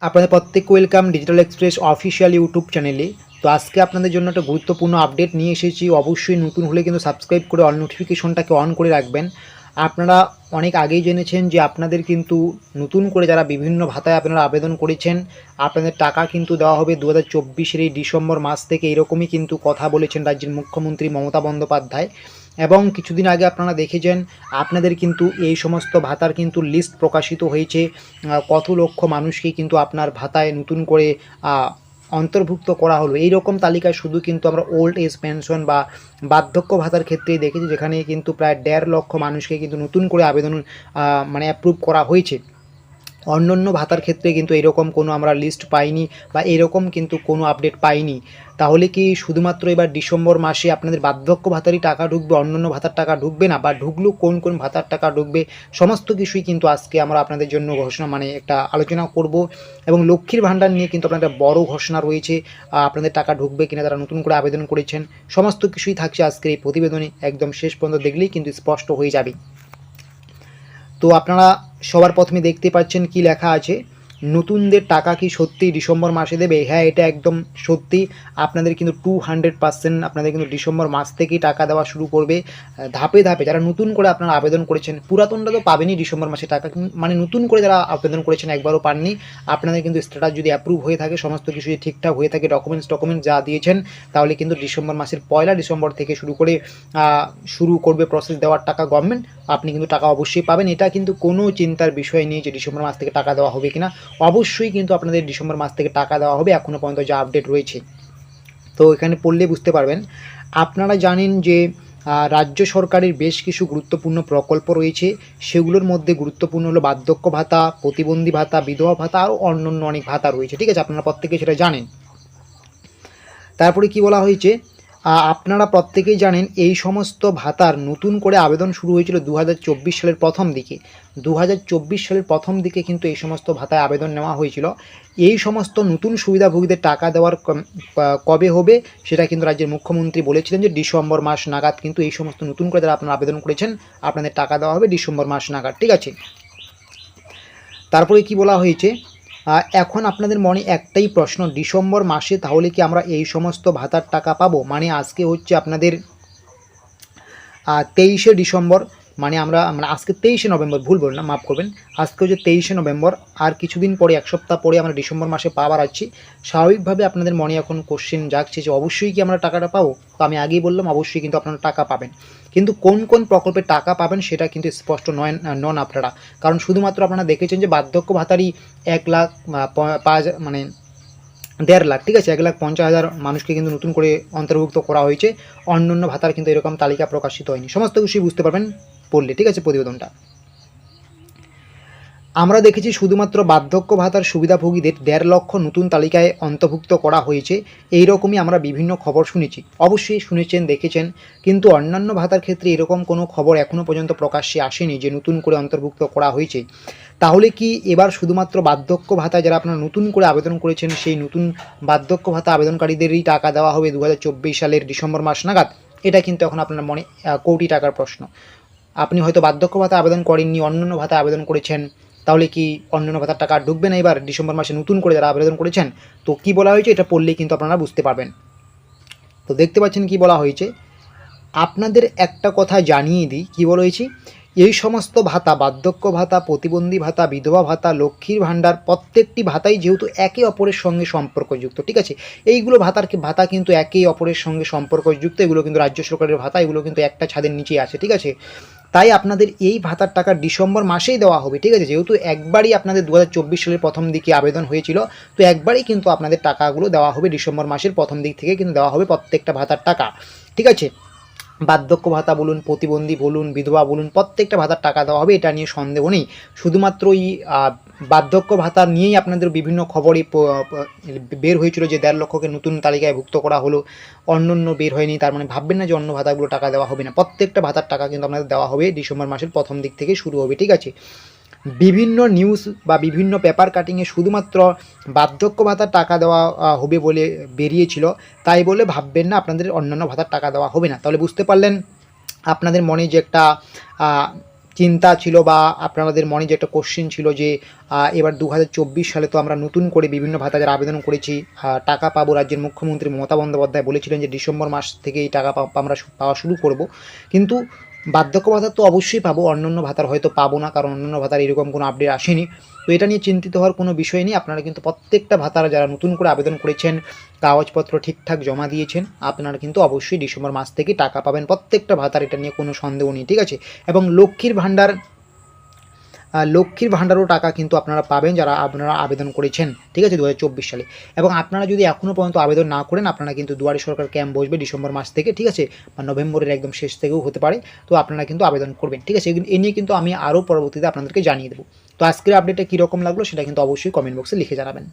আপনাদের প্রত্যেককে welcome digital express official YouTube চ্যানেলে। তো আজকে আপনাদের জন্য একটা গুরুত্বপূর্ণ আপডেট নিয়ে এসেছি। অবশ্যই নতুন হলে কিন্তু সাবস্ক্রাইব করে অল নোটিফিকেশনটাকে অন করে রাখবেন। আপনারা অনেক আগেই জেনেছেন যে আপনাদের কিন্তু নতুন করে যারা বিভিন্ন ভাতায় আপনারা আবেদন করেছেন, আপনাদের টাকা কিন্তু দেওয়া হবে 2024-এর এই ডিসেম্বর মাস থেকে, এরকমই কিন্তু কথা বলেছেন রাজ্যের মুখ্যমন্ত্রী মমতা বন্দ্যোপাধ্যায়। এবং কিছুদিন আগে আপনারা দেখেছেন আপনাদের কিন্তু এই সমস্ত ভাতার কিন্তু লিস্ট প্রকাশিত হয়েছে। কত লক্ষ মানুষকে কিন্তু আপনার ভাতায় নতুন করে অন্তর্ভুক্ত করা হলো। এই রকম তালিকায় শুধু কিন্তু আমরা ওল্ড এজ পেনশন বা বার্ধক্য ভাতার ক্ষেত্রেই দেখেছি, যেখানে কিন্তু প্রায় 1.5 লক্ষ মানুষকে কিন্তু নতুন করে আবেদন মানে অ্যাপ্রুভ করা হয়েছে। অন্যান্য ভাতার ক্ষেত্রে কিন্তু এরকম কোনো আমরা লিস্ট পাইনি বা এরকম কিন্তু কোনো আপডেট পাইনি। তাহলে কি শুধুমাত্র এবার ডিসেম্বর মাসে আপনাদের বার্ধক্য ভাতারই টাকা ঢুকবে, অন্যান্য ভাতার টাকা ঢুকবে না? বা ঢুকলেও কোন কোন ভাতার টাকা ঢুকবে, সমস্ত কিছুই কিন্তু আজকে আমরা আপনাদের জন্য ঘোষণা মানে একটা আলোচনা করব। এবং লক্ষ্মীর ভাণ্ডার নিয়ে কিন্তু আপনাদের বড় ঘোষণা রয়েছে, আপনাদের টাকা ঢুকবে কিনা, তারা নতুন করে আবেদন করেছেন, সমস্ত কিছুই থাকছে আজকের এই প্রতিবেদনে। একদম শেষ পর্যন্ত দেখলেই কিন্তু স্পষ্ট হয়ে যাবে। তো আপনারা সবার প্রথমে দেখতে পাচ্ছেন কি লেখা আছে, নতুনদের টাকা কি সত্যি ডিসেম্বর মাসে দেবে? হ্যাঁ, এটা একদম সত্যি। আপনাদের কিন্তু 200% আপনাদের কিন্তু ডিসেম্বর মাস থেকেই টাকা দেওয়া শুরু করবে। ধাপে ধাপে যারা নতুন করে আপনারা আবেদন করেছেন, পুরাতনটা তো পাবেনই ডিসেম্বর মাসে টাকা, মানে নতুন করে যারা আবেদন করেছেন একবারও পাননি, আপনাদের কিন্তু স্ট্যাটাস যদি অ্যাপ্রুভ হয়ে থাকে, সমস্ত কিছু যদি ঠিকঠাক হয়ে থাকে, ডকুমেন্টস যা দিয়েছেন, তাহলে কিন্তু ডিসেম্বর মাসের 1 ডিসেম্বর থেকে শুরু করবে প্রসেস দেওয়ার টাকা গভর্নমেন্ট। আপনি কিন্তু টাকা অবশ্যই পাবেন। এটা কিন্তু কোনো চিন্তার বিষয় নেই যে ডিসেম্বর মাস থেকে টাকা দেওয়া হবে কিনা। অবশ্যই কিন্তু আপনাদের ডিসেম্বর মাস থেকে টাকা দেওয়া হবে, এখনও পর্যন্ত যা আপডেট রয়েছে। তো এখানে পড়লে বুঝতে পারবেন। আপনারা জানেন যে রাজ্য সরকারের বেশ কিছু গুরুত্বপূর্ণ প্রকল্প রয়েছে। সেগুলোর মধ্যে গুরুত্বপূর্ণ হলো বার্ধক্য ভাতা, প্রতিবন্ধী ভাতা, বিধবা ভাতা, আরও অন্যান্য অনেক ভাতা রয়েছে। ঠিক আছে, আপনারা প্রত্যেকে সেটা জানেন। তারপরে কি বলা হয়েছে, আপনারা প্রত্যেকেই জানেন এই সমস্ত ভাতার নতুন করে আবেদন শুরু হয়েছিল 2024 সালের প্রথম দিকে। 2024 সালের প্রথম দিকে কিন্তু এই সমস্ত ভাতায় আবেদন নেওয়া হয়েছিল। এই সমস্ত নতুন সুবিধাভোগীদের টাকা দেওয়ার কবে হবে সেটা কিন্তু রাজ্যের মুখ্যমন্ত্রী বলেছিলেন যে ডিসেম্বর মাস নাগাদ কিন্তু এই সমস্ত নতুন করে যারা আপনারা আবেদন করেছেন আপনাদের টাকা দেওয়া হবে ডিসেম্বর মাস নাগাদ। ঠিক আছে, তারপরে কি বলা হয়েছে, এখন আপনাদের মনে একটাই প্রশ্ন, ডিসেম্বর মাসে তাহলে কি আমরা এই সমস্ত ভাতার টাকা পাবো? মানে আজকে হচ্ছে আপনাদের 23শে ডিসেম্বর, মানে আজকে 23শে নভেম্বর, ভুল বললাম, মাফ করবেন। আজকে হচ্ছে 23শে নভেম্বর, আর কিছুদিন পরে, এক সপ্তাহ পরে আমরা ডিসেম্বর মাসে পাওয়ার আছি। স্বাভাবিকভাবে আপনাদের মনে এখন কোশ্চেন জাগছে যে অবশ্যই কি আমরা টাকাটা পাবো? তো আমি আগেই বললাম অবশ্যই কিন্তু আপনারা টাকা পাবেন, কিন্তু কোন কোন প্রকল্পে টাকা পাবেন সেটা কিন্তু স্পষ্ট নন আপনারা। কারণ শুধুমাত্র আপনারা দেখেছেন যে বার্ধক্য ভাতারই 1 লাখ 5 মানে 1.5 লাখ, ঠিক আছে, 1,50,000 মানুষকে কিন্তু নতুন করে অন্তর্ভুক্ত করা হয়েছে। অন্যান্য ভাতার কিন্তু এরকম তালিকা প্রকাশিত হয়নি। সমস্ত কিছুই বুঝতে পারবেন পড়লে, ঠিক আছে, প্রতিবেদনটা। আমরা দেখেছি শুধুমাত্র বার্ধক্য ভাতার সুবিধাভোগীদের 1.5 লক্ষ নতুন তালিকায় অন্তর্ভুক্ত করা হয়েছে। এই রকমই আমরা বিভিন্ন খবর শুনেছি, অবশ্যই শুনেছেন, দেখেছেন, কিন্তু অন্যান্য ভাতার ক্ষেত্রে এরকম কোনো খবর এখনও পর্যন্ত প্রকাশ্যে আসেনি যে নতুন করে অন্তর্ভুক্ত করা হয়েছে। তাহলে কি এবার শুধুমাত্র বার্ধক্য ভাতা যারা আপনারা নতুন করে আবেদন করেছেন সেই নতুন বার্ধক্য ভাতা আবেদনকারীদেরই টাকা দেওয়া হবে 2024 সালের ডিসেম্বর মাস নাগাদ? এটা কিন্তু এখন আপনার মনে কোটি টাকার প্রশ্ন। আপনি হয়তো বার্ধক্য ভাতা আবেদন করেননি, অন্যান্য ভাতা আবেদন করেছেন, তাহলে কি অন্যান্য ভাতার টাকা ঢুকবে না এবার ডিসেম্বর মাসে নতুন করে যারা আবেদন করেছেন? তো কি বলা হয়েছে এটা পড়লেই কিন্তু আপনারা বুঝতে পারবেন। তো দেখতে পাচ্ছেন কি বলা হয়েছে। আপনাদের একটা কথা জানিয়ে দিই, কী বলা হয়েছে, এই সমস্ত ভাতা, বার্ধক্য ভাতা, প্রতিবন্ধী ভাতা, বিধবা ভাতা, লক্ষ্মীর ভাণ্ডার, প্রত্যেকটি ভাতাই যেহেতু একে অপরের সঙ্গে সম্পর্কযুক্ত, ঠিক আছে, এইগুলো ভাতা কিন্তু একে অপরের সঙ্গে সম্পর্কযুক্ত, এগুলো কিন্তু রাজ্য সরকারের ভাতা, এগুলো কিন্তু একটা ছাদের নিচেই আছে, ঠিক আছে। তাই আপনাদের এই ভাতার টাকা ডিসেম্বর মাসেই দেওয়া হবে, ঠিক আছে, যেহেতু একবারই আপনাদের 2024 সালের প্রথম দিকে আবেদন হয়েছিল, তো একবারই কিন্তু আপনাদের টাকাগুলো দেওয়া হবে ডিসেম্বর মাসের প্রথম দিক থেকে কিন্তু দেওয়া হবে প্রত্যেকটা ভাতার টাকা, ঠিক আছে। বার্ধক্য ভাতা বলুন, প্রতিবন্ধী বলুন, বিধবা বলুন, প্রত্যেকটা ভাতার টাকা দেওয়া হবে, এটা নিয়ে সন্দেহ নেই। শুধুমাত্র এই বার্ধক্য ভাতা নিয়েই আপনাদের বিভিন্ন খবরই বের হয়েছিল যে 1.5 লক্ষকে নতুন তালিকায় ভুক্ত করা হলো, অন্য বের হয়নি। তার মানে ভাববেন না যে অন্য ভাতাগুলো টাকা দেওয়া হবে না, প্রত্যেকটা ভাতার টাকা কিন্তু আপনাদের দেওয়া হবে ডিসেম্বর মাসের প্রথম দিক থেকে শুরু হবে, ঠিক আছে। বিভিন্ন নিউজ বা বিভিন্ন পেপার কাটিংয়ে শুধুমাত্র বার্ধক্য ভাতার টাকা দেওয়া হবে বলে বেরিয়েছিল, তাই বলে ভাববেন না আপনাদের অন্যান্য ভাতার টাকা দেওয়া হবে না। তাহলে বুঝতে পারলেন আপনাদের মনে যে একটা চিন্তা ছিল বা আপনাদের মনে যে একটা কোশ্চেন ছিল যে এবার 2024 সালে তো আমরা নতুন করে বিভিন্ন ভাতা যারা আবেদন করেছি টাকা পাবো, রাজ্যের মুখ্যমন্ত্রী মমতা বন্দ্যোপাধ্যায় বলেছিলেন যে ডিসেম্বর মাস থেকে এই টাকা আমরা পাওয়া শুরু করব, কিন্তু বার্ধক্য ভাতা তো অবশ্যই পাবো, অন্যান্য ভাতার হয়তো পাবো না, কারণ অন্যান্য ভাতার এরকম কোনো আপডেট আসেনি। তো এটা নিয়ে চিন্তিত হওয়ার কোনো বিষয় নেই। আপনারা কিন্তু প্রত্যেকটা ভাতার যারা নতুন করে আবেদন করেছেন, কাগজপত্র ঠিকঠাক জমা দিয়েছেন, আপনারা কিন্তু অবশ্যই ডিসেম্বর মাস থেকে টাকা পাবেন প্রত্যেকটা ভাতার, এটা নিয়ে কোনো সন্দেহ নেই, ঠিক আছে। এবং লক্ষ্মীর ভাণ্ডারও টাকা কিন্তু আপনারা পাবেন যারা আপনারা আবেদন করেছেন, ঠিক আছে, 2024 সালে। এবং আপনারা যদি এখনও পর্যন্ত আবেদন না করেন, আপনারা কিন্তু দুয়ারে সরকার ক্যাম্প বসবে ডিসেম্বর মাস থেকে, ঠিক আছে, বা নভেম্বরের একদম শেষ থেকেও হতে পারে। তো আপনারা কিন্তু আবেদন করবেন, ঠিক আছে। এ নিয়ে কিন্তু আমি আরও পরবর্তীতে আপনাদেরকে জানিয়ে দেবো। তো আজকের আপডেটটা কীরকম লাগলো সেটা কিন্তু অবশ্যই কমেন্ট বক্সে লিখে জানাবেন।